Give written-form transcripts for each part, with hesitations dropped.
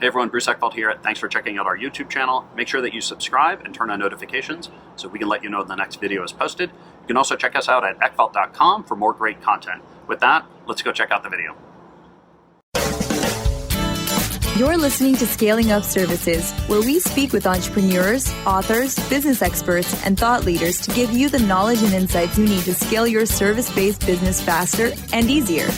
Hey everyone, Bruce Eckfeldt here. Thanks for checking out our YouTube channel. Make sure that you subscribe and turn on notifications so we can let you know when the next video is posted. You can also check us out at eckfeldt.com for more great content. With that, let's go check out the video. You're listening to Scaling Up Services, where we speak with entrepreneurs, authors, business experts, and thought leaders to give you the knowledge and insights you need to scale your service-based business faster and easier.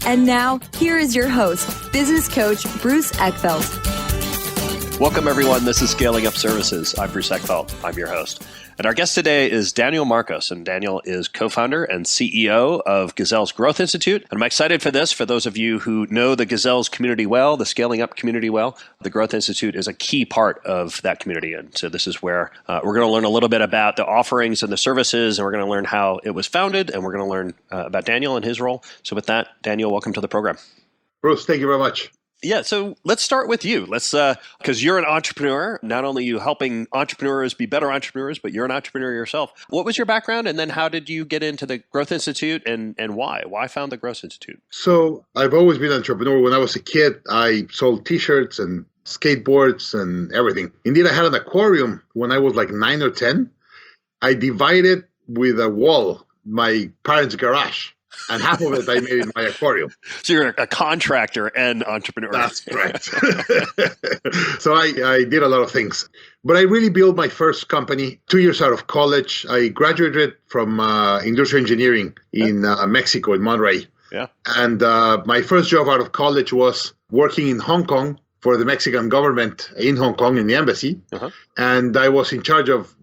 And now, here is your host, business coach Bruce Eckfeldt. Welcome, everyone. This is Scaling Up Services. I'm Bruce Eckfeldt. I'm your host. And our guest today is Daniel Marcos. And Daniel is co-founder and CEO of Gazelle's Growth Institute. And I'm excited for this. For those of you who know the Gazelle's community well, the Scaling Up community well, the Growth Institute is a key part of that community. And so this is where we're going to learn a little bit about the offerings and the services, and we're going to learn how it was founded, and we're going to learn about Daniel and his role. So with that, Daniel, welcome to the program. Bruce, thank you very much. Yeah, so let's start with you. Let's because you're an entrepreneur. Not only are you helping entrepreneurs be better entrepreneurs, but you're an entrepreneur yourself. What was your background, and then how did you get into the Growth Institute, and why? Why found the Growth Institute? So I've always been an entrepreneur. When I was a kid, I sold T-shirts and skateboards and everything. Indeed, I had an aquarium when I was like 9 or 10. I divided with a wall my parents' garage. And half of it I made in my aquarium. So you're a contractor and entrepreneur. That's correct. So I did a lot of things. But I really built my first company 2 years out of college. I graduated from industrial engineering in Mexico, in Monterrey. Yeah. And my first job out of college was working in Hong Kong for the Mexican government in Hong Kong in the embassy. Uh-huh. And I was in charge of,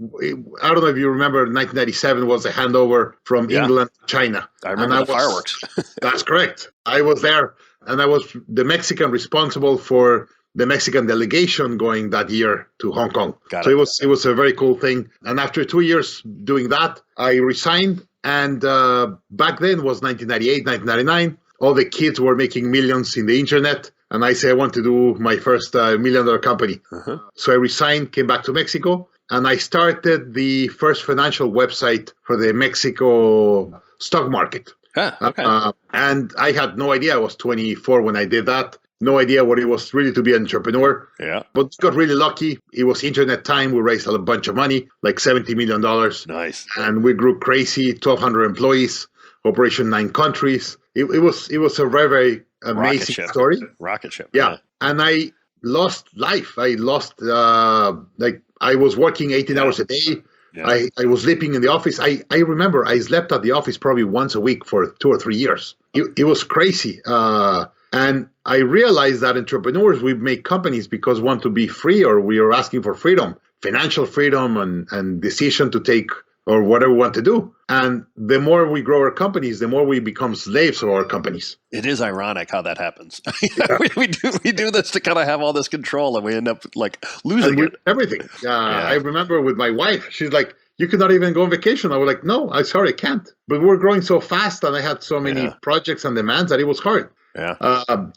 I don't know if you remember, 1997 was the handover from England to China. I remember the fireworks. That's correct. I was there, and I was the Mexican responsible for the Mexican delegation going that year to Hong Kong. So it was a very cool thing. And after 2 years doing that, I resigned. And back then was 1998, 1999. All the kids were making millions in the internet. And I said, I want to do my first $1 million company. Uh-huh. So I resigned, came back to Mexico, and I started the first financial website for the Mexico stock market. Okay. And I had no idea. I was 24 when I did that. No idea what it was really to be an entrepreneur. Yeah. But got really lucky. It was internet time. We raised a bunch of money, like $70 million. Nice. And we grew crazy, 1,200 employees, operation 9 countries. It was a very, very amazing story. Rocket ship. Yeah. And I lost life. I lost, I was working 18 hours a day. Yeah. I was sleeping in the office. I remember I slept at the office probably once a week for 2 or 3 years. It was crazy. And I realized that entrepreneurs, we make companies because we want to be free, or we are asking for freedom, financial freedom and decision to take or whatever we want to do. And the more we grow our companies, the more we become slaves of our companies. It is ironic how that happens. Yeah. we do this to kind of have all this control, and we end up like losing it. Everything. I remember with my wife, she's like, you cannot even go on vacation. I was like, no, I'm sorry, I can't. But we're growing so fast, and I had so many projects and demands that it was hard. Yeah.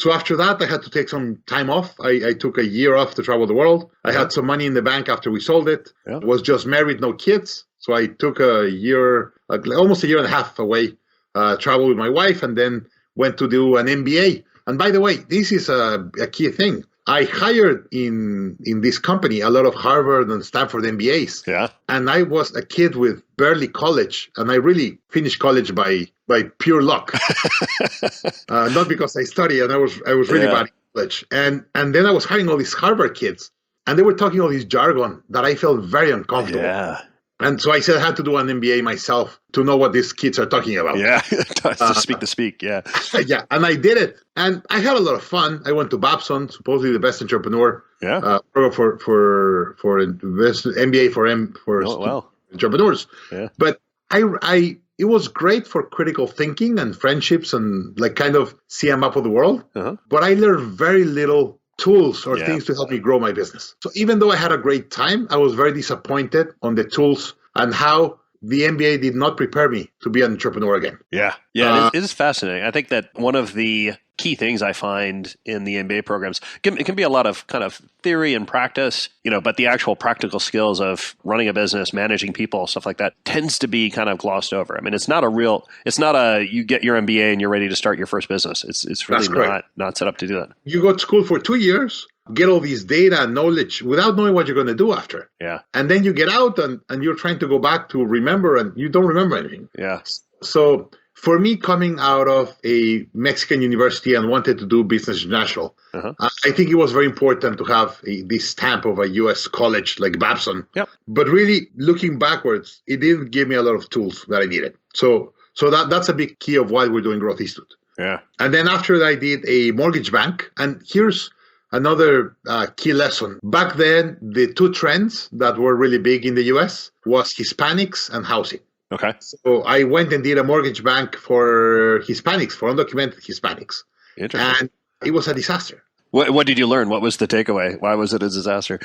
So after that, I had to take some time off. I took a year off to travel the world. I had some money in the bank after we sold it. Yeah. Was just married, no kids. So I took a year, almost a year and a half away, traveled with my wife, and then went to do an MBA. And by the way, this is a key thing. I hired in this company a lot of Harvard and Stanford MBAs. Yeah. And I was a kid with barely college, and I really finished college by pure luck. Not because I studied, and I was really bad in college. And then I was hiring all these Harvard kids, and they were talking all this jargon that I felt very uncomfortable. Yeah. And so I said I had to do an MBA myself to know what these kids are talking about. Yeah, to speak, yeah. Yeah, and I did it. And I had a lot of fun. I went to Babson, supposedly the best entrepreneur. Yeah. For MBA for entrepreneurs. Yeah. But it was great for critical thinking and friendships and like kind of see a map of the world. Uh-huh. But I learned very little tools or things to help me grow my business. So even though I had a great time, I was very disappointed on the tools and how the MBA did not prepare me to be an entrepreneur again. Yeah. It is fascinating. I think that one of the key things I find in the MBA programs, it can be a lot of kind of theory and practice, but the actual practical skills of running a business, managing people, stuff like that tends to be kind of glossed over. I mean, it's not you get your MBA and you're ready to start your first business. It's really not set up to do that. You go to school for 2 years, get all these data and knowledge without knowing what you're going to do after. Yeah. And then you get out and you're trying to go back to remember and you don't remember anything. Yeah. So for me, coming out of a Mexican university and wanted to do business international, I think it was very important to have this stamp of a U.S. college like Babson. Yep. But really, looking backwards, it didn't give me a lot of tools that I needed. So that's a big key of why we're doing Growth Institute. Yeah. And then after that, I did a mortgage bank. And here's another key lesson. Back then, the two trends that were really big in the U.S. was Hispanics and housing. Okay. So I went and did a mortgage bank for Hispanics, for undocumented Hispanics. Interesting. And it was a disaster. What did you learn? What was the takeaway? Why was it a disaster?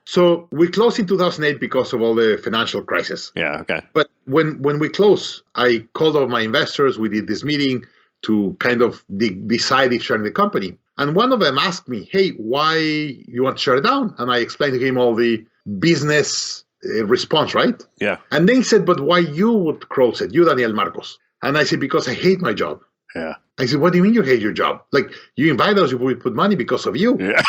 So we closed in 2008 because of all the financial crisis. Yeah, okay. But when we closed, I called all my investors. We did this meeting to kind of decide if sharing the company. And one of them asked me, hey, why you want to shut it down? And I explained to him all the business response, right? Yeah. And then he said, but why you would close it, you, Daniel Marcos? And I said, because I hate my job. Yeah. I said, what do you mean you hate your job? Like, you invite us, we put money because of you. Yeah.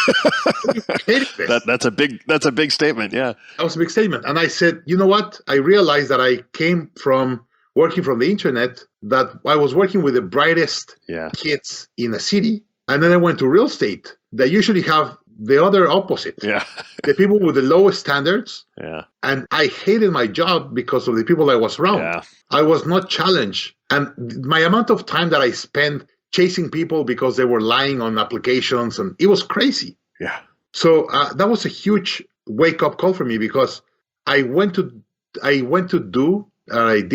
That's a big statement. Yeah. That was a big statement. And I said, you know what? I realized that I came from working from the internet, that I was working with the brightest kids in a city. And then I went to real estate. They usually have the other opposite. Yeah. The people with the lowest standards. Yeah. And I hated my job because of the people I was around. Yeah. I was not challenged. And my amount of time that I spent chasing people because they were lying on applications, and it was crazy. Yeah. So that was a huge wake-up call for me, because I did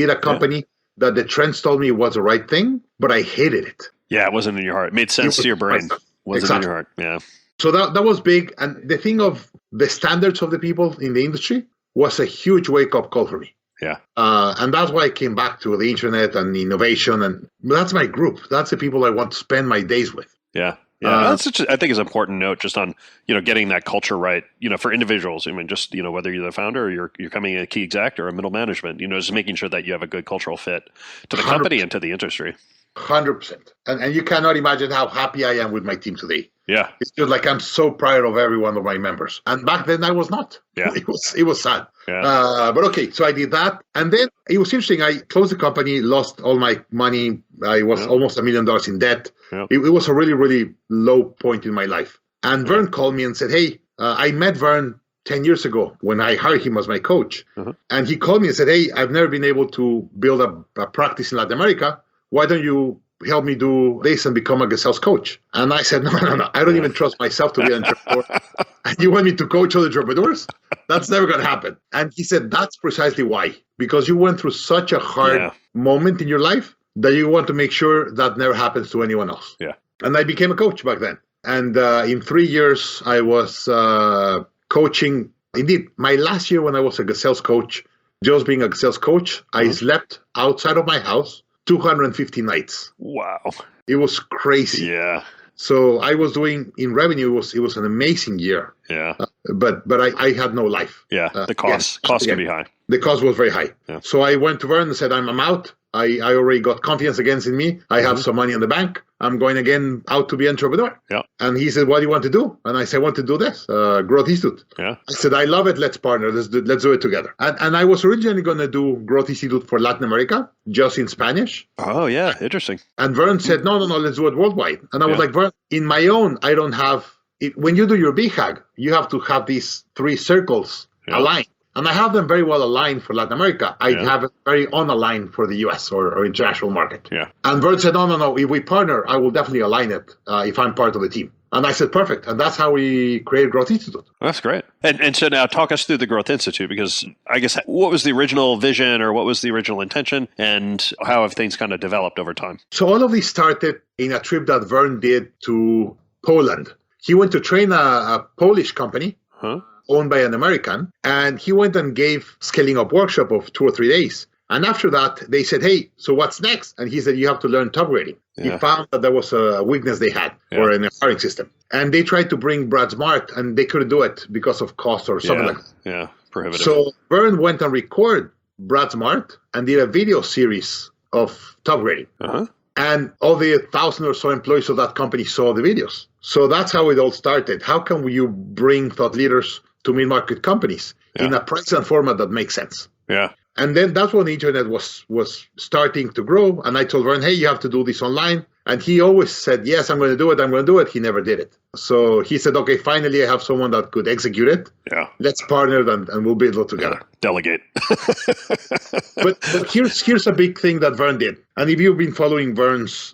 a company that the trends told me was the right thing, but I hated it. Yeah, it wasn't in your heart. It made sense to your brain. Wasn't in your heart. Yeah. So that was big. And the thing of the standards of the people in the industry was a huge wake-up call for me. Yeah. And that's why I came back to the internet and innovation. And that's my group. That's the people I want to spend my days with. Yeah. Yeah, that's I think is an important note just on, getting that culture right, for individuals. I mean, just, whether you're the founder or you're becoming a key exec or a middle management, just making sure that you have a good cultural fit to the company 100%. And to the industry. 100%. And you cannot imagine how happy I am with my team today. Yeah. It's just like I'm so proud of every one of my members. And back then I was not. Yeah. It was sad. Yeah. But okay, so I did that. And then it was interesting. I closed the company, lost all my money. I was almost $1 million in debt. Yep. It was a really, really low point in my life. And Vern called me and said, hey, I met Vern 10 years ago when I hired him as my coach. And he called me and said, hey, I've never been able to build a practice in Latin America. Why don't you help me do this and become a Gazelle's coach? And I said, no. I don't even trust myself to be an entrepreneur. And you want me to coach other entrepreneurs? That's never going to happen. And he said, that's precisely why. Because you went through such a hard moment in your life that you want to make sure that never happens to anyone else. Yeah. And I became a coach back then. And in 3 years, I was coaching. Indeed, my last year when I was a Gazelle's coach, just being a Gazelle's coach, I slept outside of my house 250 nights. Wow. It was crazy. Yeah. So I was doing in revenue, it was an amazing year. Yeah. But I had no life. Yeah. The cost can be high. The cost was very high. Yeah. So I went to Vern and said, I'm out. I already got confidence again in me. I have some money in the bank. I'm going again out to be an entrepreneur. Yeah. And he said, what do you want to do? And I said, I want to do this, Growth Institute. Yeah. I said, I love it. Let's partner. Let's do it together. And I was originally going to do Growth Institute for Latin America, just in Spanish. Oh, yeah. Interesting. And Vern said, no, let's do it worldwide. And I was like, Vern, in my own, I don't have it. When you do your BHAG, you have to have these 3 circles aligned. And I have them very well aligned for Latin America. I have it very unaligned for the US or international market. Yeah. And Vern said, no. If we partner, I will definitely align it if I'm part of the team. And I said, perfect. And that's how we created Growth Institute. That's great. And so now talk us through the Growth Institute, because I guess what was the original vision or what was the original intention, and how have things kind of developed over time? So all of this started in a trip that Vern did to Poland. He went to train a Polish company. Owned by an American, and he went and gave scaling up workshop of 2 or 3 days. And after that, they said, hey, so what's next? And he said, you have to learn top grading. He found that there was a weakness they had or in a hiring system. And they tried to bring Brad Smart, and they couldn't do it because of cost or something like that. Yeah, prohibitive. So Vern went and recorded Brad Smart and did a video series of top grading. And all the 1,000 or so employees of that company saw the videos. So that's how it all started. How can you bring thought leaders to mid-market companies in a price and format that makes sense? Yeah. And then that's when the internet was starting to grow. And I told Vern, hey, you have to do this online. And he always said, yes, I'm going to do it. I'm going to do it. He never did it. So he said, okay, finally, I have someone that could execute it. Yeah. Let's partner and we'll build it together. Delegate. but here's a big thing that Vern did. And if you've been following Vern's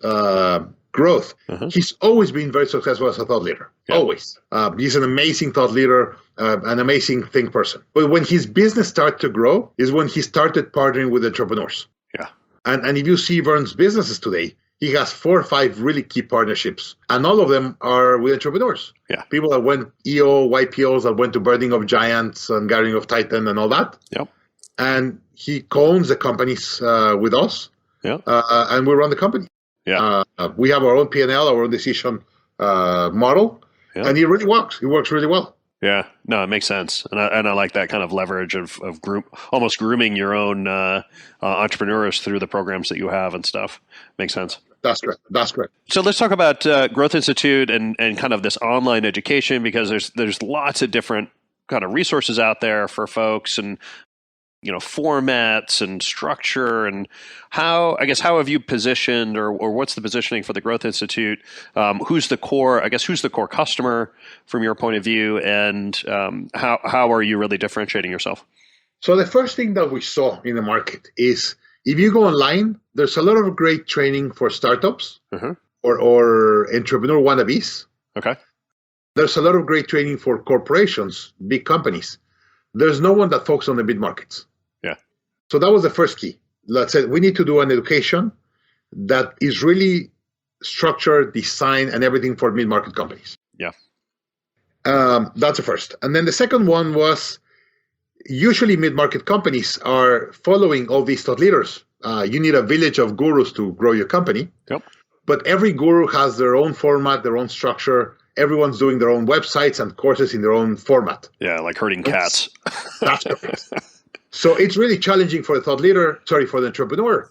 growth, he's always been very successful as a thought leader. Always. He's an amazing thought leader, an amazing think person. But when his business started to grow is when he started partnering with entrepreneurs. Yeah. And if you see Vern's businesses today, he has 4 or 5 really key partnerships, and all of them are with entrepreneurs. Yeah. People that went EO, YPOs, that went to Birthing of Giants and Gathering of Titan and all that. Yep. And he co-owns the companies with us. Yeah. And we run the company. Yeah. We have our own P&L, our own decision model, and it really works. It works really well. Yeah, no, it makes sense, and I like that kind of leverage of almost grooming your own entrepreneurs through the programs that you have and stuff. Makes sense. That's correct. So let's talk about Growth Institute and kind of this online education, because there's lots of different kind of resources out there for folks, and formats and structure, and how have you positioned, or what's the positioning for the Growth Institute? Who's the core customer from your point of view, and how are you really differentiating yourself? So the first thing that we saw in the market is, if you go online, there's a lot of great training for startups or entrepreneur wannabes. Okay. There's a lot of great training for corporations, big companies. There's no one that focuses on the mid-markets. Yeah. So that was the first key. Let's say we need to do an education that is really structured, designed, and everything for mid-market companies. Yeah. That's the first. And then the second one was, usually mid-market companies are following all these thought leaders. You need a village of gurus to grow your company. Yep. But every guru has their own format, their own structure. Everyone's doing their own websites and courses in their own format. Yeah, like herding cats. That's correct. So it's really challenging for the entrepreneur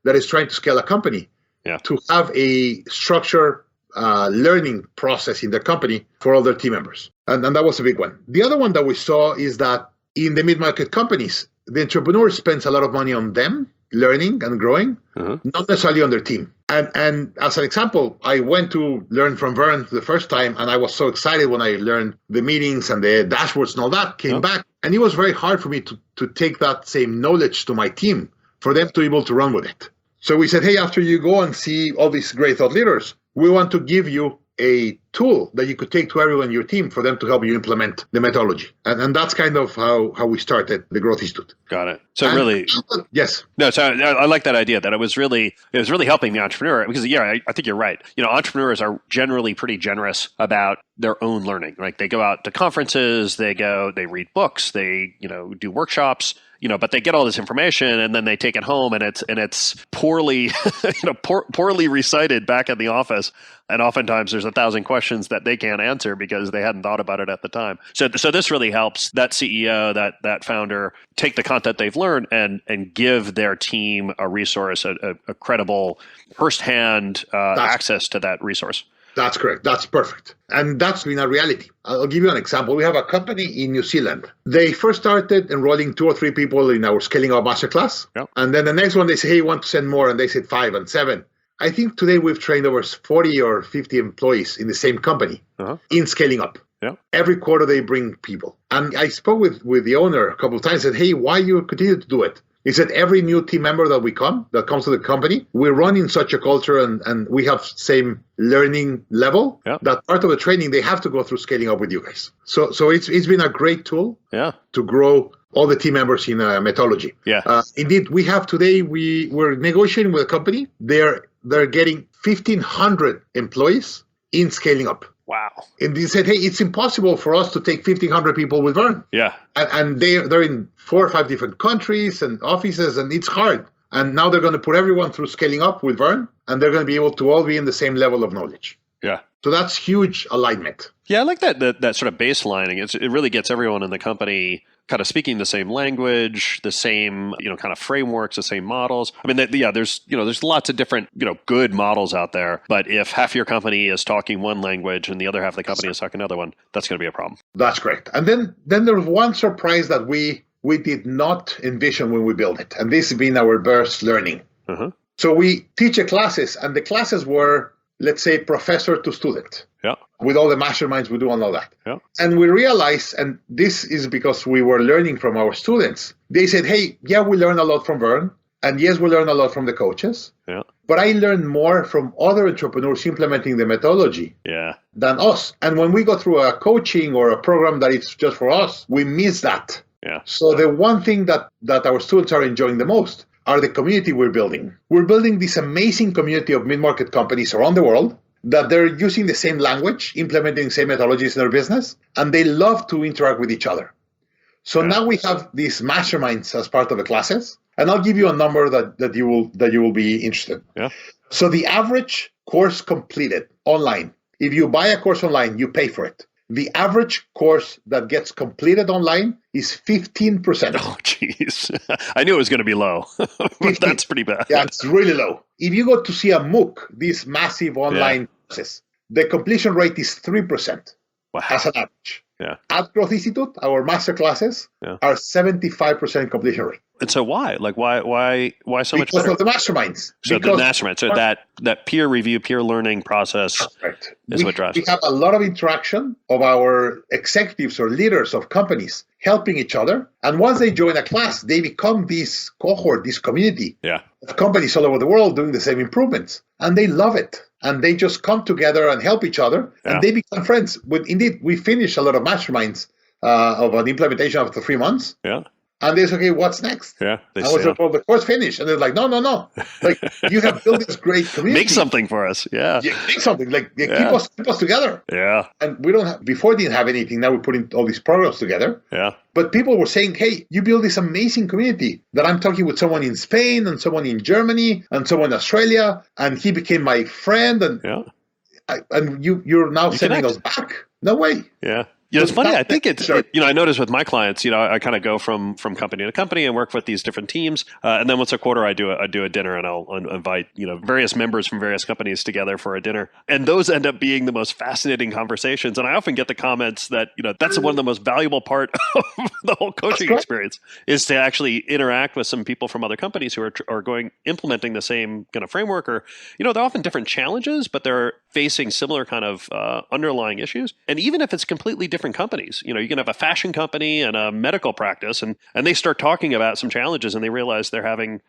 that is trying to scale a company to have a structured learning process in their company for all their team members. And that was a big one. The other one that we saw is that in the mid-market companies, the entrepreneur spends a lot of money on them learning and growing, not necessarily on their team. And as an example, I went to learn from Vern the first time, and I was so excited when I learned the meetings and the dashboards and all that, came back. And it was very hard for me to take that same knowledge to my team, for them to be able to run with it. So we said, hey, after you go and see all these great thought leaders, we want to give you a tool that you could take to everyone in your team for them to help you implement the methodology. And that's kind of how we started the Growth Institute. Got it. So really, yes. No, so I like that idea that it was really helping the entrepreneur, because I think you're right. Entrepreneurs are generally pretty generous about their own learning. Like, they go out to conferences, they read books, they do workshops, but they get all this information and then they take it home, and it's poorly poorly recited back in the office, and oftentimes there's 1,000 questions that they can't answer because they hadn't thought about it at the time. So this really helps that CEO, that founder, take the content they've learned and give their team a resource, a credible firsthand access to that resource. That's correct. That's perfect. And that's been a reality. I'll give you an example. We have a company in New Zealand. They first started enrolling 2 or 3 people in our Scaling Up Masterclass. Yep. And then the next one, they say, hey, you want to send more? And they said 5 and 7. I think today we've trained over 40 or 50 employees in the same company in Scaling Up. Yeah. Every quarter they bring people. And I spoke with the owner a couple of times and said, hey, why you continue to do it? He said, every new team member that comes to the company, we run in such a culture and we have same learning level that part of the training, they have to go through Scaling Up with you guys. So it's been a great tool to grow all the team members in a methodology. Yeah. Indeed, we have today, we're negotiating with a company. They're getting 1,500 employees in Scaling Up. Wow. And they said, hey, it's impossible for us to take 1,500 people with Vern. Yeah. And they're in 4 or 5 different countries and offices, and it's hard. And now they're going to put everyone through scaling up with Vern, and they're going to be able to all be in the same level of knowledge. Yeah. So that's huge alignment. Yeah, I like that sort of baselining. It really gets everyone in the company kind of speaking the same language, the same, kind of frameworks, the same models. I mean, there's lots of different, good models out there. But if half your company is talking one language and the other half of the company is talking another one, that's going to be a problem. That's correct. And then there's one surprise that we did not envision when we built it. And this has been our burst learning. Uh-huh. So we teach classes, and the classes were, let's say, professor to student. Yeah. With all the masterminds we do and all that. Yeah. And we realized, and this is because we were learning from our students, they said, hey, yeah, we learn a lot from Vern, and yes, we learn a lot from the coaches. Yeah. But I learned more from other entrepreneurs implementing the methodology than us. And when we go through a coaching or a program that is just for us, we miss that. Yeah. So the one thing that our students are enjoying the most are the community we're building. We're building this amazing community of mid-market companies around the world that they're using the same language, implementing the same methodologies in their business, and they love to interact with each other. So now we have these masterminds as part of the classes, and I'll give you a number that you will be interested. Yeah. So the average course completed online, if you buy a course online, you pay for it. The average course that gets completed online is 15%. Oh, jeez. I knew it was going to be low, but that's pretty bad. Yeah, it's really low. If you go to see a MOOC, these massive online courses, the completion rate is 3%. Wow. As an average. Yeah. At Growth Institute, our master classes are 75% completion rate. And so why? Like why so much better? Because of the masterminds. So the mastermind. So that peer review, peer learning process is what drives. We have a lot of interaction of our executives or leaders of companies helping each other. And once they join a class, they become this cohort, this community of companies all over the world doing the same improvements. And they love it. And they just come together and help each other. And they become friends. Indeed, we finish a lot of masterminds of an implementation after 3 months. Yeah. And they say, okay, what's next? Yeah. I was like, well, the course finished. And they're like, no. Like, you have built this great community. Make something for us. Yeah. Make something. Like, keep us together. Yeah. And we before didn't have anything. Now we're putting all these programs together. Yeah. But people were saying, hey, you build this amazing community that I'm talking with someone in Spain and someone in Germany and someone in Australia. And he became my friend. And you're now sending us back. No way. Yeah. It's funny. I think I notice with my clients, I kind of go from company to company and work with these different teams. And then once a quarter, I do a dinner and I'll invite, various members from various companies together for a dinner. And those end up being the most fascinating conversations. And I often get the comments that, that's one of the most valuable part of the whole coaching experience is to actually interact with some people from other companies who are implementing the same kind of framework or, they're often different challenges, but they're facing similar kind of underlying issues. And even if it's completely different companies, you can have a fashion company and a medical practice and they start talking about some challenges and they realize they're having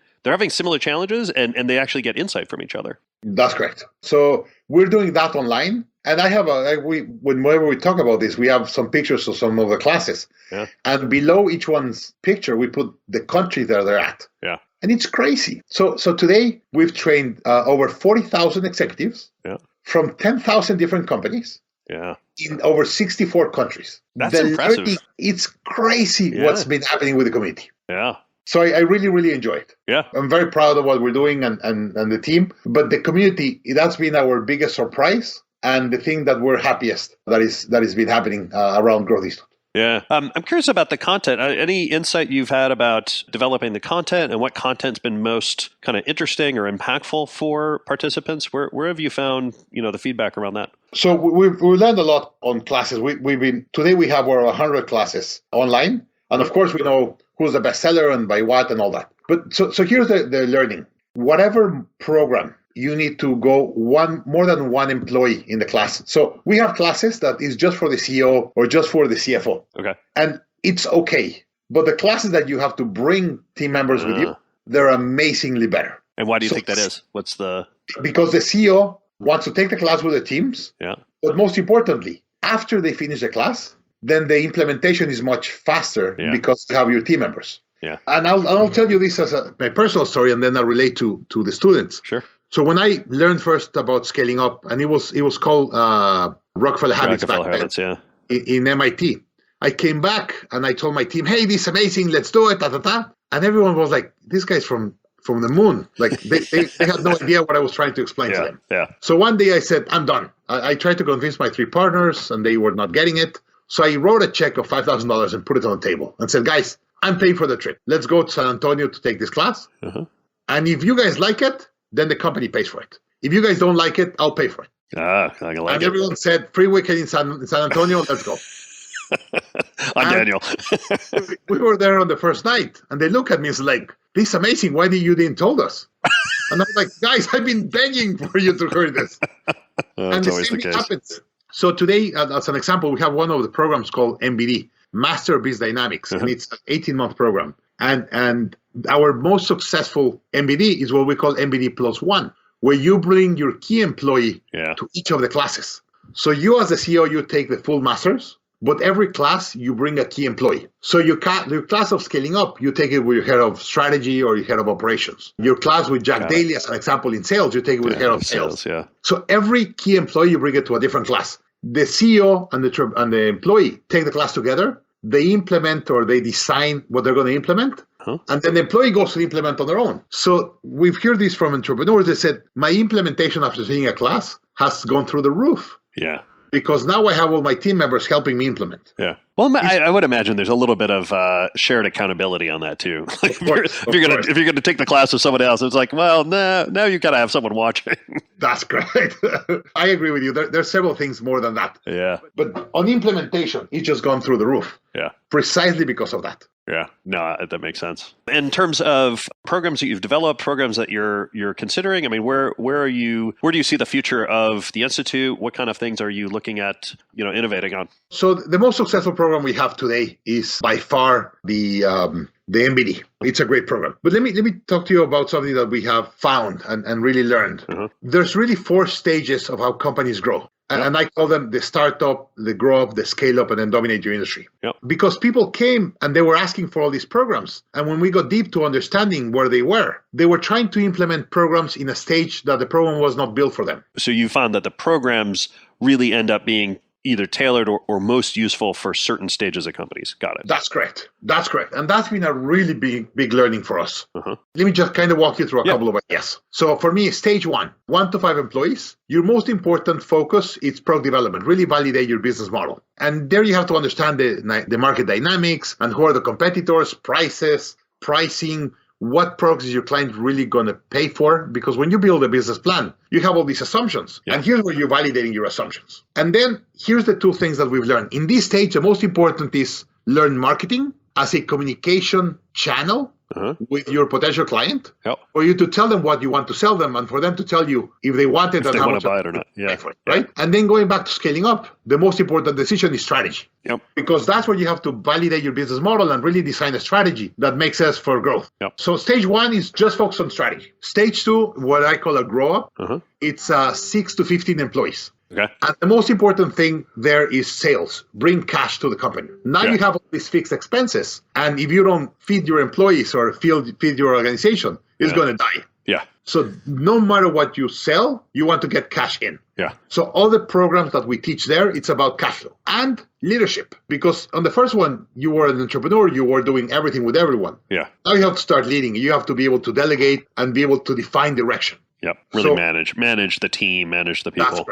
similar challenges and they actually get insight from each other. That's correct. So we're doing that online. And I have whenever we talk about this, we have some pictures of some of the classes. Yeah. And below each one's picture, we put the country that they're at. Yeah. And it's crazy. So today we've trained over 40,000 executives from 10,000 different companies. Yeah. In over 64 countries. That's impressive. It's crazy what's been happening with the community. Yeah. So I really, really enjoy it. Yeah. I'm very proud of what we're doing and the team. But the community, that's been our biggest surprise and the thing that we're happiest that has been happening around Growth Institute. Yeah. I'm curious about the content. Any insight you've had about developing the content and what content's been most kind of interesting or impactful for participants? Where have you found, the feedback around that? So we've learned a lot on classes. Today we have over 100 classes online. And of course, we know who's the bestseller and by what and all that. But so here's the learning. Whatever program, you need to go more than one employee in the class. So we have classes that is just for the CEO or just for the CFO. Okay. And it's okay. But the classes that you have to bring team members with you, they're amazingly better. And why do you think that is? Because the CEO wants to take the class with the teams. Yeah. But most importantly, after they finish the class, then the implementation is much faster because you have your team members. Yeah. And I'll tell you this as my personal story, and then I'll relate to the students. Sure. So when I learned first about scaling up, and it was called Rockefeller Habits back then in MIT, I came back and I told my team, hey, this is amazing, let's do it, and everyone was like, this guy's from the moon. Like they had no idea what I was trying to explain to them. Yeah. So one day I said, I'm done. I tried to convince my 3 partners and they were not getting it. So I wrote a check of $5,000 and put it on the table and said, guys, I'm paying for the trip. Let's go to San Antonio to take this class. And if you guys like it, then the company pays for it. If you guys don't like it, I'll pay for it. And everyone said, free weekend in San Antonio, let's go. Daniel. We were there on the first night and they look at me and said, like, this is amazing. Why didn't told us? And I was like, guys, I've been begging for you to hear this. And the same thing happens. So today, as an example, we have one of the programs called MBD, Master Business Dynamics, and it's an 18-month program. And our most successful MBD is what we call MBD plus 1, where you bring your key employee to each of the classes. So you as the CEO, you take the full masters, but every class you bring a key employee. So your class of scaling up, you take it with your head of strategy or your head of operations. Your class with Jack Daly, as an example, in sales, you take it with the head of sales. So every key employee, you bring it to a different class. The CEO and the employee take the class together. They implement or they design what they're going to implement. And then the employee goes to implement on their own. So we've heard this from entrepreneurs. They said, my implementation after seeing a class has gone through the roof. Yeah. Because now I have all my team members helping me implement. Yeah. Well, I would imagine there's a little bit of shared accountability on that too. Like if you're gonna take the class with someone else, it's like, well, now you've got to have someone watching. That's great. I agree with you. There's several things more than that. Yeah. But on implementation, it's just gone through the roof. Yeah. Precisely because of that. Yeah, no, that makes sense. In terms of programs that you've developed, programs that you're considering, I mean, where do you see the future of the Institute? What kind of things are you looking at, innovating on? So the most successful program we have today is by far the MBD. It's a great program. But let me talk to you about something that we have found and really learned. There's really 4 stages of how companies grow. And I call them the startup, the grow up, the scale up, and then dominate your industry. Because people came and they were asking for all these programs. And when we got deep to understanding where they were trying to implement programs in a stage that the program was not built for them. So you found that the programs really end up being either tailored or most useful for certain stages of companies. Got it. That's correct. And that's been a really big learning for us. Let me just kind of walk you through a couple of ideas. So for me, stage 1 to 5 employees, your most important focus is product development, really validate your business model. And there you have to understand the market dynamics and who are the competitors, prices, pricing, what products is your client really going to pay for? Because when you build a business plan, you have all these assumptions. And here's where you're validating your assumptions. And then here's the 2 things that we've learned. In this stage, the most important is learn marketing as a communication channel with your potential client, for you to tell them what you want to sell them and for them to tell you if they want it if and they how want much to buy it or not. Right? And then going back to scaling up, the most important decision is strategy. Because that's where you have to validate your business model and really design a strategy that makes sense for growth. So stage 1 is just focus on strategy. Stage 2, what I call a grow up, it's 6 to 15 employees. And the most important thing there is sales. Bring cash to the company. Now you have all these fixed expenses. And if you don't feed your employees or feed your organization, it's going to die. So no matter what you sell, you want to get cash in. So all the programs that we teach there, it's about cash flow and leadership. Because on the first one, you were an entrepreneur, you were doing everything with everyone. Now you have to start leading. You have to be able to delegate and be able to define direction. Really manage the team, manage the people.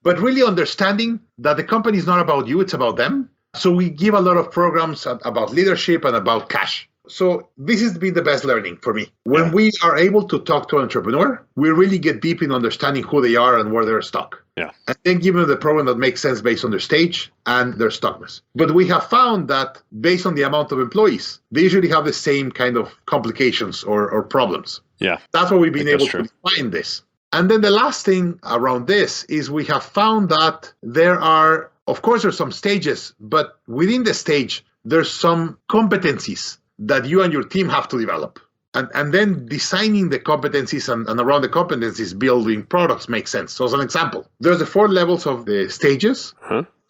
But really understanding that the company is not about you, it's about them. So we give a lot of programs about leadership and about cash. So this has been the best learning for me. When we are able to talk to an entrepreneur, we really get deep in understanding who they are and where they're stuck. And then give them the program that makes sense based on their stage and their stuckness. But we have found that based on the amount of employees, they usually have the same kind of complications or problems. That's why we've been able to define this. And then the last thing around this is we have found that there are, of course, there's some stages, but within the stage, there's some competencies that you and your team have to develop. And then designing the competencies and around the competencies, building products makes sense. So as an example, there's the 4 levels of the stages.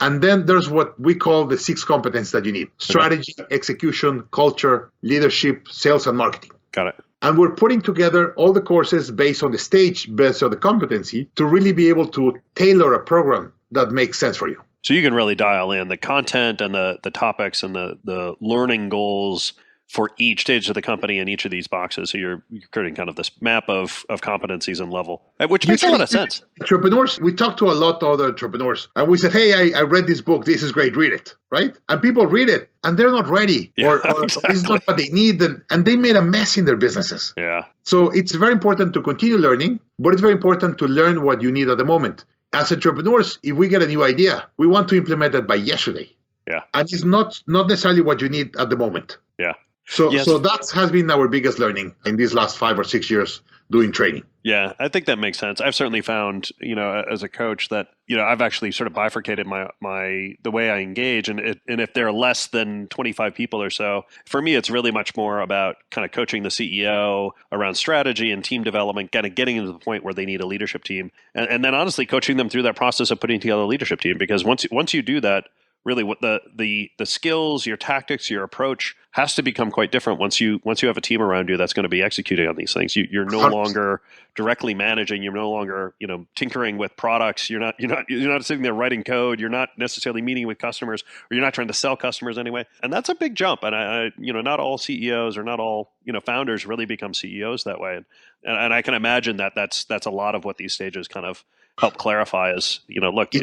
And then there's what we call the 6 competencies that you need. Strategy, execution, culture, leadership, sales, and marketing. Got it. And we're putting together all the courses based on the stage, based on the competency, to really be able to tailor a program that makes sense for you. So you can really dial in the content and the topics and the learning goals for each stage of the company in each of these boxes. So you're creating kind of this map of competencies and level, which makes a lot of sense. Entrepreneurs, we talk to a lot of other entrepreneurs, and we said, hey, I read this book. This is great. Read it, right? And people read it, and they're not ready, or exactly. This is not what they need, and they made a mess in their businesses. Yeah. So it's very important to continue learning, but it's very important to learn what you need at the moment. As entrepreneurs, if we get a new idea, we want to implement it by yesterday. Yeah. And it's not necessarily what you need at the moment. Yeah. So that has been our biggest learning in these last 5 or 6 years doing training. Yeah, I think that makes sense. I've certainly found, as a coach that, I've actually sort of bifurcated my the way I engage. And if there are less than 25 people or so, for me, it's really much more about kind of coaching the CEO around strategy and team development, kind of getting them to the point where they need a leadership team. And then honestly coaching them through that process of putting together a leadership team. Because once you do that, really what the skills, your tactics, your approach has to become quite different once you have a team around you that's going to be executing on these things. You're no longer directly managing, you're no longer, tinkering with products, you're not sitting there writing code, you're not necessarily meeting with customers, or you're not trying to sell customers anyway. And that's a big jump. And I not all CEOs or not all, founders really become CEOs that way. And I can imagine that's a lot of what these stages kind of help clarify is, look,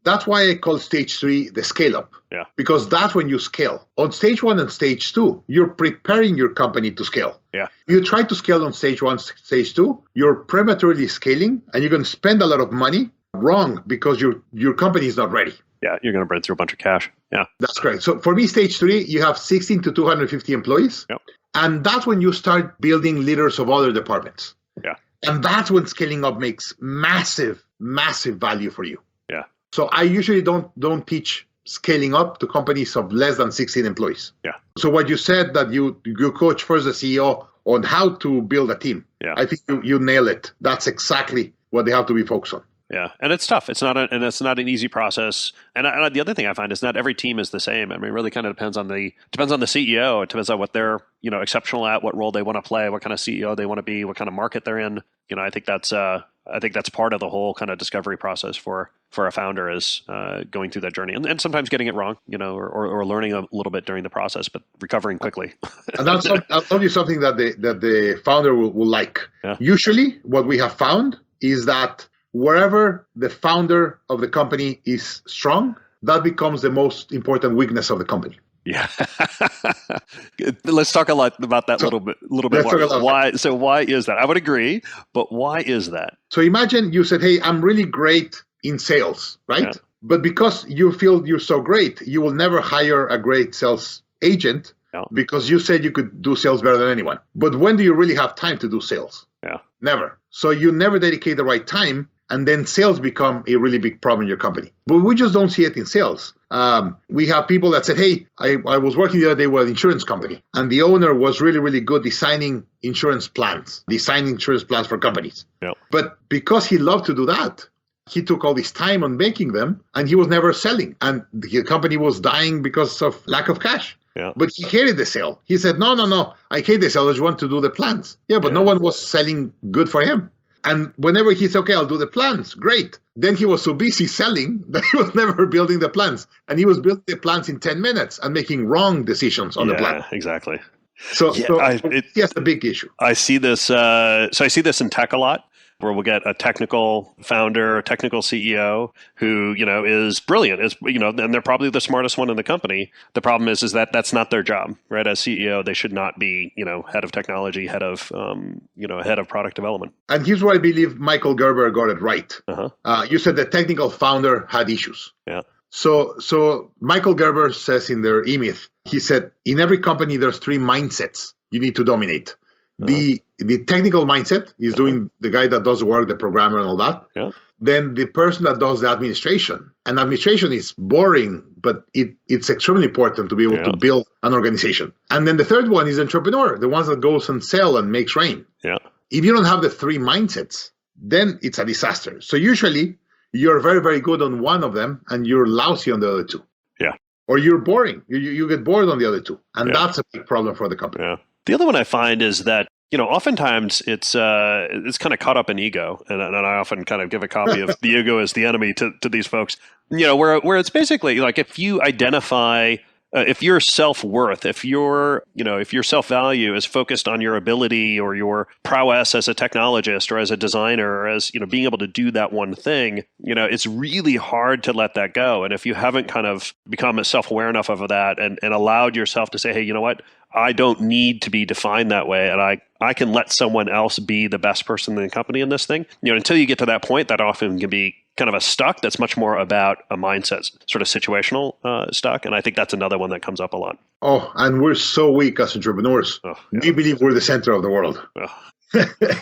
that's why I call stage 3 the scale up. Yeah. Because that's when you scale. On stage 1 and stage 2, you're preparing your company to scale. Yeah. You try to scale on stage 1, stage 2, you're prematurely scaling, and you're going to spend a lot of money wrong because your company is not ready. Yeah, you're going to burn through a bunch of cash. Yeah. That's correct. So for me, stage 3, you have 16 to 250 employees. Yep. And that's when you start building leaders of other departments. Yeah. And that's when scaling up makes massive, massive value for you. Yeah. So I usually don't teach scaling up to companies of less than 16 employees. Yeah. So what you said that you coach first the CEO on how to build a team. Yeah. I think you nail it. That's exactly what they have to be focused on. Yeah, and it's tough. It's not an easy process. And the other thing I find is not every team is the same. I mean, it really kind of depends on the CEO. It depends on what they're exceptional at, what role they want to play, what kind of CEO they want to be, what kind of market they're in. I think that's part of the whole kind of discovery process for a founder is going through that journey and sometimes getting it wrong, or learning a little bit during the process, but recovering quickly. And I'll tell you something that the founder will like. Yeah. Usually, what we have found is that wherever the founder of the company is strong, that becomes the most important weakness of the company. Yeah. Let's talk a lot about that a little bit more. Why is that? I would agree, but why is that? So imagine you said, hey, I'm really great in sales, right? Yeah. But because you feel you're so great, you will never hire a great sales agent because you said you could do sales better than anyone. But when do you really have time to do sales? Yeah. Never. So you never dedicate the right time, and then sales become a really big problem in your company. But we just don't see it in sales. We have people that said, hey, I was working the other day with an insurance company, and the owner was really, really good designing insurance plans for companies. Yep. But because he loved to do that, he took all this time on making them, and he was never selling. And the company was dying because of lack of cash. Yeah. But he hated the sale. He said, no, I hate the sale. I just want to do the plans. Yeah, but no one was selling good for him. And whenever he said, okay, I'll do the plans, great. Then he was so busy selling that he was never building the plans. And he was building the plans in 10 minutes and making wrong decisions on the plan. Exactly. So that's a big issue. I see this. I see this in tech a lot, where we'll get a technical founder, a technical CEO who, is brilliant, and they're probably the smartest one in the company. The problem is that that's not their job, right? As CEO, they should not be, head of technology, head of product development. And here's where I believe Michael Gerber got it right. Uh-huh. You said the technical founder had issues. Yeah. So Michael Gerber says in their E-Myth, he said, in every company, there's 3 mindsets you need to dominate. The technical mindset is doing the guy that does the work, the programmer and all that. Yeah. Then the person that does the administration. And administration is boring, but it's extremely important to be able to build an organization. And then the third one is entrepreneur, the ones that goes and sell and makes rain. Yeah. If you don't have the 3 mindsets, then it's a disaster. So usually you're very, very good on one of them and you're lousy on the other 2. Yeah. Or you're boring. You get bored on the other 2. And that's a big problem for the company. Yeah. The other one I find is that oftentimes it's kind of caught up in ego, and I often kind of give a copy of the ego as the enemy to these folks. Where it's basically like if you identify. If your self-worth, if your self-value is focused on your ability or your prowess as a technologist or as a designer or as, being able to do that one thing, it's really hard to let that go. And if you haven't kind of become self-aware enough of that and allowed yourself to say, hey, you know what? I don't need to be defined that way, and I can let someone else be the best person in the company in this thing. Until you get to that point, that often can be kind of a stuck that's much more about a mindset, sort of situational stuck. And I think that's another one that comes up a lot. Oh, and we're so weak as entrepreneurs. Oh, yeah. We believe we're the center of the world. Oh.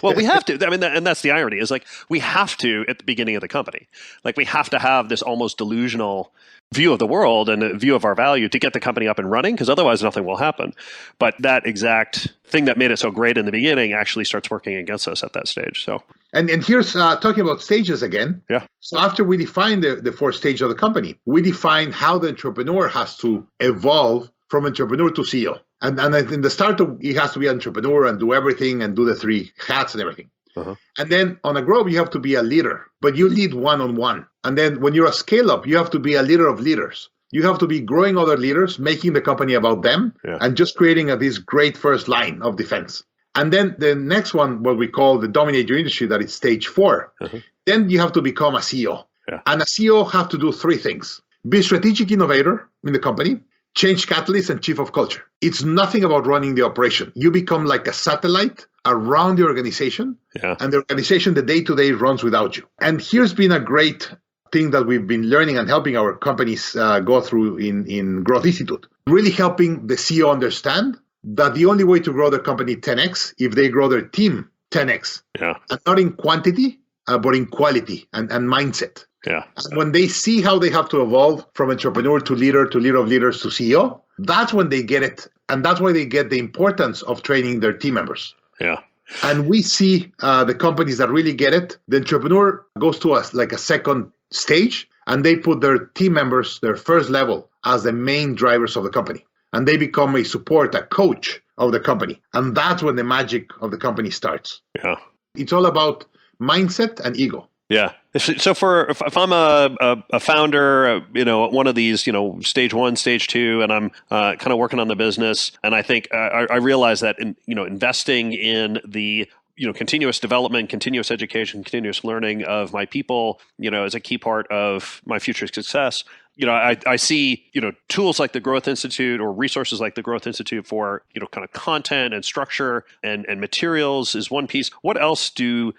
Well, we have to. I mean, and that's the irony is like we have to at the beginning of the company. Like we have to have this almost delusional view of the world and a view of our value to get the company up and running, because otherwise nothing will happen. But that exact thing that made it so great in the beginning actually starts working against us at that stage. So, and here's talking about stages again. Yeah. So after we define the 4 stages of the company, we define how the entrepreneur has to evolve from entrepreneur to CEO. And in the start, he has to be an entrepreneur and do everything and do the 3 hats and everything. Uh-huh. And then on a grow, you have to be a leader, but you lead one-on-one. And then when you're a scale-up, you have to be a leader of leaders. You have to be growing other leaders, making the company about them, and just creating this great first line of defense. And then the next one, what we call the dominate your industry, that is stage 4. Uh-huh. Then you have to become a CEO. Yeah. And a CEO have to do 3 things. Be strategic innovator in the company, change catalyst, and chief of culture. It's nothing about running the operation. You become like a satellite around the organization, and the organization, the day-to-day runs without you. And here's been a great thing that we've been learning and helping our companies go through in Growth Institute. Really helping the CEO understand that the only way to grow their company 10x if they grow their team 10x. Yeah. And not in quantity, but in quality and mindset. Yeah. And when they see how they have to evolve from entrepreneur to leader of leaders to CEO, that's when they get it. And that's why they get the importance of training their team members. Yeah. And we see the companies that really get it, the entrepreneur goes to us like a second stage, and they put their team members, their first level, as the main drivers of the company. And they become a support, a coach of the company. And that's when the magic of the company starts. Yeah. It's all about mindset and ego. Yeah. So if I'm a founder, one of these, stage 1, stage 2, and I'm kind of working on the business, and I think I realize that investing in the continuous development, continuous education, continuous learning of my people, is a key part of my future success. I see, tools like the Growth Institute or resources like the Growth Institute for, kind of content and structure and materials is one piece. What else do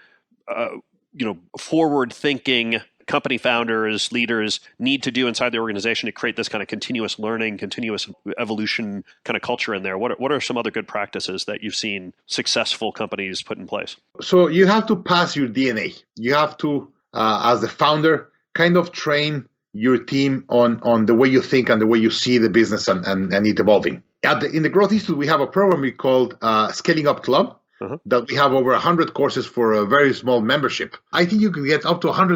forward-thinking company founders, leaders need to do inside the organization to create this kind of continuous learning, continuous evolution kind of culture in there? What are some other good practices that you've seen successful companies put in place? So you have to pass your DNA. You have to, as the founder, kind of train your team on the way you think and the way you see the business and it evolving. In the Growth Institute, we have a program we called Scaling Up Club. Uh-huh. That we have over 100 courses for a very small membership. I think you can get up to 100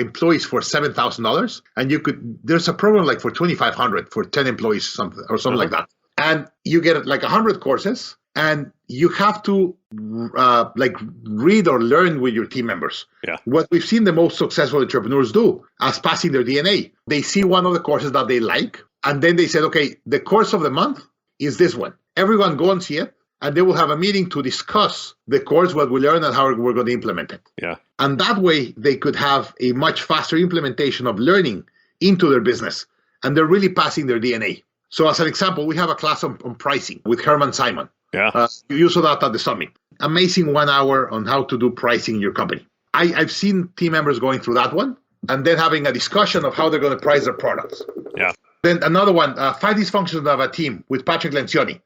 employees for $7,000, and there's a program like for 2,500 for 10 employees, something like that. And you get like 100 courses, and you have to read or learn with your team members. Yeah. What we've seen the most successful entrepreneurs do as passing their DNA, they see one of the courses that they like, and then they said, okay, the course of the month is this one. Everyone go and see it. And they will have a meeting to discuss the course, what we learned, and how we're going to implement it. Yeah. And that way, they could have a much faster implementation of learning into their business. And they're really passing their DNA. So as an example, we have a class on pricing with Herman Simon. Yeah. You saw that at the summit. Amazing 1 hour on how to do pricing in your company. I've seen team members going through that one and then having a discussion of how they're going to price their products. Yeah. Then another one, 5 dysfunctions of a team with Patrick Lencioni.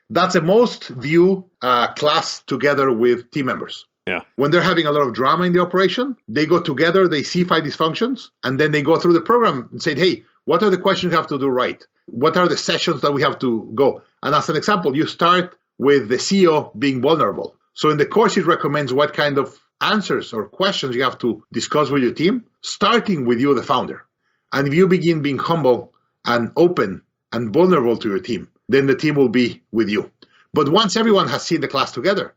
That's the most viewed class together with team members. Yeah. When they're having a lot of drama in the operation, they go together, they see 5 dysfunctions, and then they go through the program and say, hey, what are the questions you have to do right? What are the sessions that we have to go? And as an example, you start with the CEO being vulnerable. So in the course, it recommends what kind of answers or questions you have to discuss with your team, starting with you, the founder. And if you begin being humble and open and vulnerable to your team, then the team will be with you. But once everyone has seen the class together,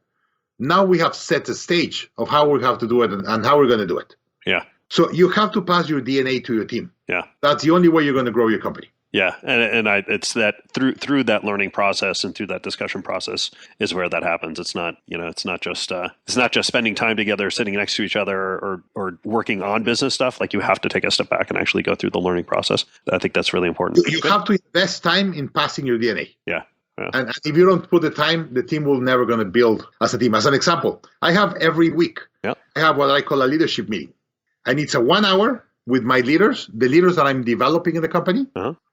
now we have set the stage of how we have to do it and how we're going to do it. Yeah. So you have to pass your DNA to your team. Yeah. That's the only way you're going to grow your company. Yeah, and it's that through that learning process and through that discussion process is where that happens. It's not just spending time together, sitting next to each other, or working on business stuff. Like, you have to take a step back and actually go through the learning process. I think that's really important. You have to invest time in passing your DNA. Yeah. Yeah. And if you don't put the time, the team will never going to build as a team. As an example, I have every week, I have what I call a leadership meeting, and it's a 1 hour with my leaders, the leaders that I'm developing in the company,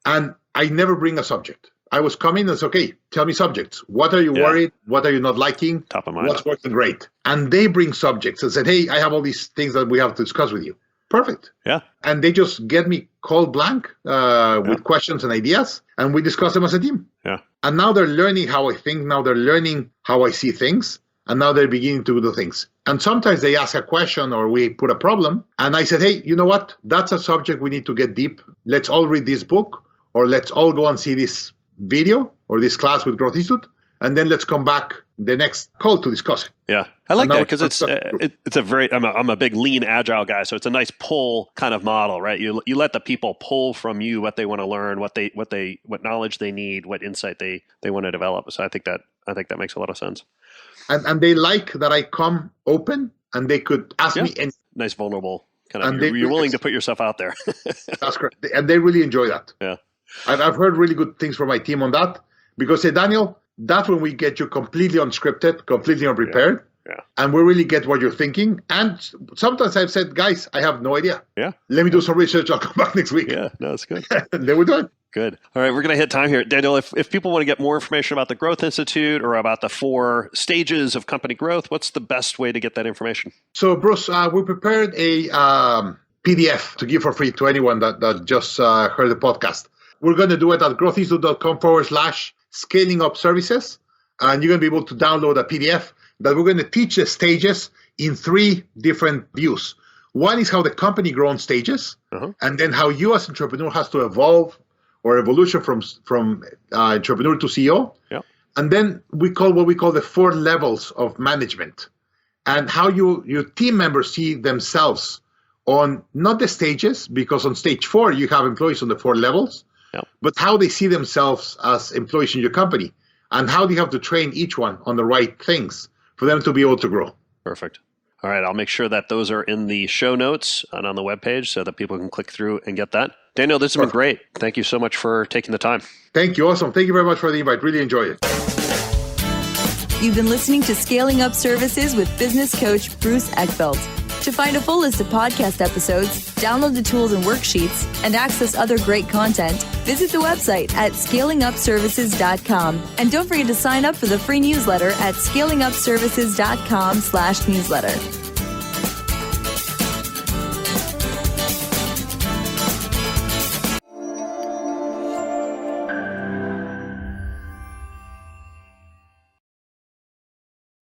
and I never bring a subject. I was coming and say, okay, tell me subjects. What are you worried? What are you not liking? Top of mind. What's working great? And they bring subjects and said, hey, I have all these things that we have to discuss with you. Perfect. Yeah. And they just get me cold blank with questions and ideas, and we discuss them as a team. Yeah. And now they're learning how I think. Now they're learning how I see things. And now they're beginning to do things. And sometimes they ask a question or we put a problem. And I said, hey, you know what? That's a subject we need to get deep. Let's all read this book, or let's all go and see this video or this class with Growth Institute. And then let's come back the next call to discuss it. Yeah, I like that because it's a very I'm a big lean agile guy, so it's a nice pull kind of model, right? You let the people pull from you what they want to learn, what knowledge they need, what insight they want to develop. So I think that makes a lot of sense. And they like that I come open and they could ask me anything. Nice vulnerable kind of. You're willing to put yourself out there. That's correct, and they really enjoy that. Yeah, I've heard really good things from my team on that, because say, Daniel, that's when we get you completely unscripted, completely unprepared, and we really get what you're thinking. And sometimes I've said, guys, I have no idea. Yeah, let me do some research. I'll come back next week. Yeah, no, that's good. And then we do it. Good. All right, we're going to hit time here. Daniel, if people want to get more information about the Growth Institute or about the 4 stages of company growth, what's the best way to get that information? So, Bruce, we prepared a PDF to give for free to anyone that just heard the podcast. We're going to do it at growthinstitute.com/scaling up services. And you're going to be able to download a PDF that we're going to teach the stages in 3 different views. One is how the company grows in stages, and then how you as an entrepreneur has to evolve or evolution from entrepreneur to CEO. Yeah. And then what we call the 4 levels of management, and how your team members see themselves on not the stages, because on stage 4, you have employees on the 4 levels, but how they see themselves as employees in your company, and how they have to train each one on the right things for them to be able to grow. Perfect. All right, I'll make sure that those are in the show notes and on the webpage so that people can click through and get that. Daniel, this has been great. Thank you so much for taking the time. Thank you. Awesome. Thank you very much for the invite. Really enjoyed it. You've been listening to Scaling Up Services with business coach Bruce Eckfeldt. To find a full list of podcast episodes, download the tools and worksheets, and access other great content, visit the website at scalingupservices.com. And don't forget to sign up for the free newsletter at scalingupservices.com/newsletter.